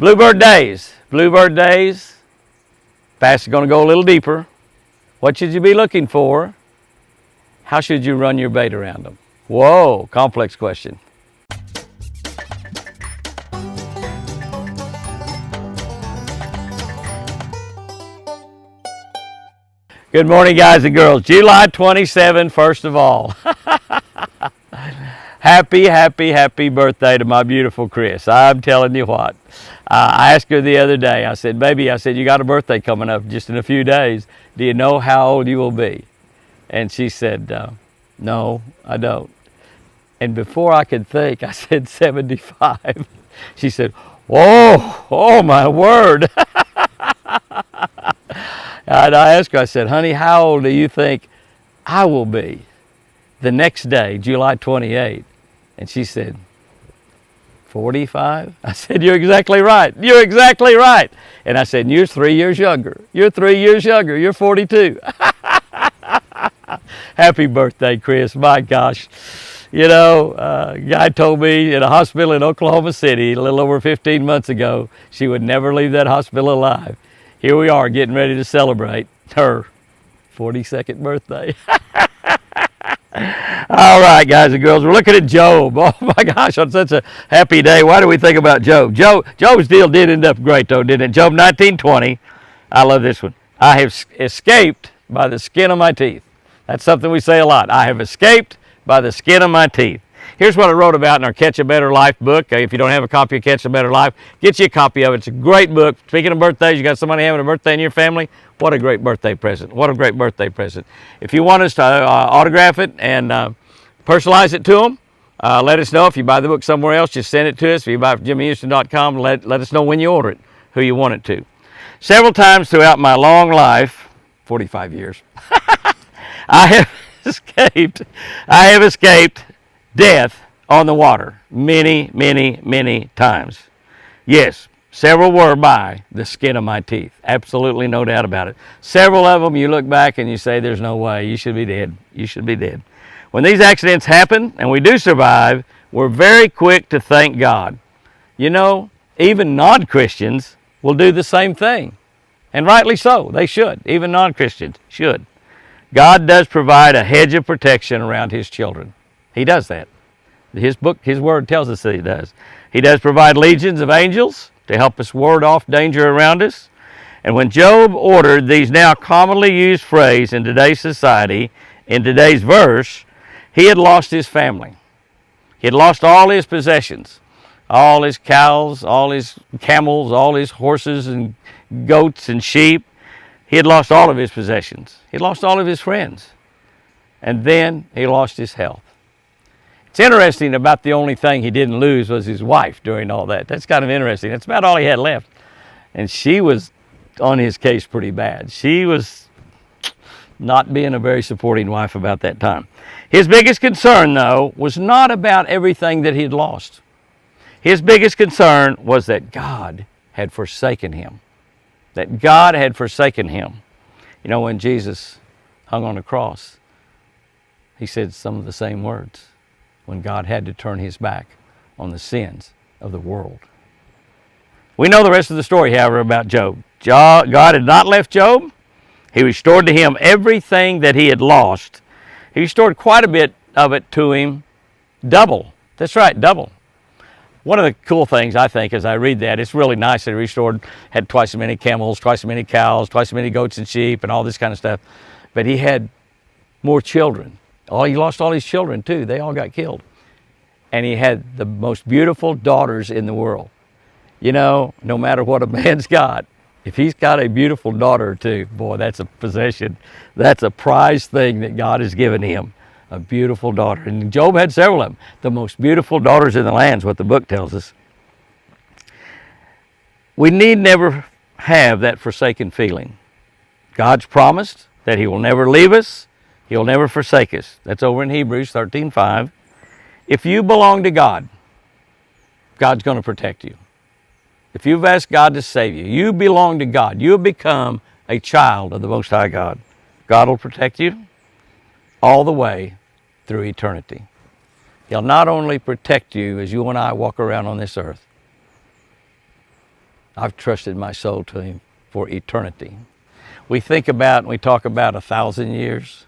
Bluebird days. Bluebird days. Pastor's going to go a little deeper. What should you be looking for? How should you run your bait around them? Whoa, complex question. Good morning, guys and girls. July 27, first of all. Happy birthday to my beautiful Chris. I'm telling you what. I asked her the other day, I said, baby, you got a birthday coming up just in a few days. Do you know how old you will be? And she said, no, I don't. And before I could think, I said 75. She said, whoa, oh my word. And I asked her, I said, honey, how old do you think I will be the next day, July 28th? And she said, 45? I said, you're exactly right. You're exactly right. And I said, you're 3 years younger. You're 3 years younger. You're 42. Happy birthday, Chris. My gosh. You know, a guy told me in a hospital in Oklahoma City a little over 15 months ago, she would never leave that hospital alive. Here we are getting ready to celebrate her 42nd birthday. All right, guys and girls, we're looking at Job. Oh my gosh, on such a happy day. Why do we think about Job? Job's deal did end up great though, didn't it? Job 19:20. I love this one. I have escaped by the skin of my teeth. That's something we say a lot. I have escaped by the skin of my teeth. Here's what I wrote about in our Catch a Better Life book. If you don't have a copy of Catch a Better Life, get you a copy of it. It's a great book. Speaking of birthdays, you got somebody having a birthday in your family, what a great birthday present. What a great birthday present. If you want us to autograph it and personalize it to them, let us know. If you buy the book somewhere else, just send it to us. If you buy it from jimmyhouston.com, let us know when you order it, who you want it to. Several times throughout my long life, 45 years, I have escaped death on the water many times. Yes, several were by the skin of my teeth. Absolutely no doubt about it. Several of them you look back and you say, there's no way, you should be dead. You should be dead. When these accidents happen and we do survive, we're very quick to thank God. You know, even non-Christians will do the same thing. And rightly so, they should. Even non-Christians should. God does provide a hedge of protection around His children. He does that. His book, His Word tells us that He does. He does provide legions of angels to help us ward off danger around us. And when Job ordered these now commonly used phrase in today's society, in today's verse, he had lost his family. He had lost all his possessions, all his cows, all his camels, all his horses and goats and sheep. He had lost all of his possessions. He had lost all of his friends. And then he lost his health. It's interesting about the only thing he didn't lose was his wife during all that. That's kind of interesting. That's about all he had left. And she was on his case pretty bad. She was not being a very supporting wife about that time. His biggest concern, though, was not about everything that he had lost. His biggest concern was that God had forsaken him. That God had forsaken him. You know, when Jesus hung on the cross, He said some of the same words when God had to turn His back on the sins of the world. We know the rest of the story, however, about Job. God had not left Job. He restored to him everything that he had lost. He restored quite a bit of it to him double. That's right, double. One of the cool things, I think, as I read that, it's really nice that he restored, had twice as many camels, twice as many cows, twice as many goats and sheep, and all this kind of stuff. But he had more children. He lost all his children, too. They all got killed. And he had the most beautiful daughters in the world. You know, no matter what a man's got, if he's got a beautiful daughter or two, boy, that's a possession. That's a prized thing that God has given him. A beautiful daughter. And Job had several of them. The most beautiful daughters in the land is what the book tells us. We need never have that forsaken feeling. God's promised that He will never leave us. He'll never forsake us. That's over in Hebrews 13:5. If you belong to God, God's going to protect you. If you've asked God to save you, you belong to God. You have become a child of the Most High God. God will protect you all the way through eternity. He'll not only protect you as you and I walk around on this earth, I've trusted my soul to Him for eternity. We think about and we talk about 1,000 years.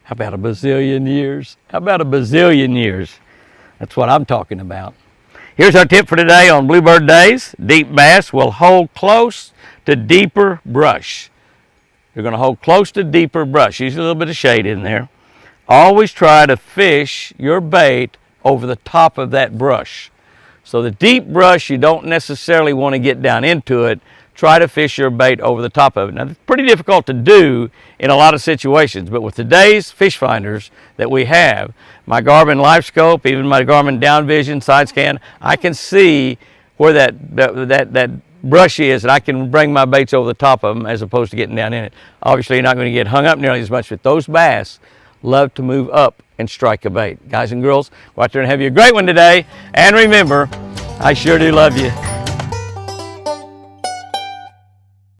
How about a bazillion years? How about a bazillion years? That's what I'm talking about. Here's our tip for today on Bluebird Days. Deep bass will hold close to deeper brush. You're going to hold close to deeper brush. Use a little bit of shade in there. Always try to fish your bait over the top of that brush. So the deep brush, you don't necessarily want to get down into it. Try to fish your bait over the top of it. Now, it's pretty difficult to do in a lot of situations, but with today's fish finders that we have, my Garmin Life Scope, even my Garmin Down Vision side scan, I can see where that brush is, and I can bring my baits over the top of them as opposed to getting down in it. Obviously, you're not going to get hung up nearly as much, but those bass love to move up and strike a bait. Guys and girls, go out there and have you a great one today. And remember, I sure do love you.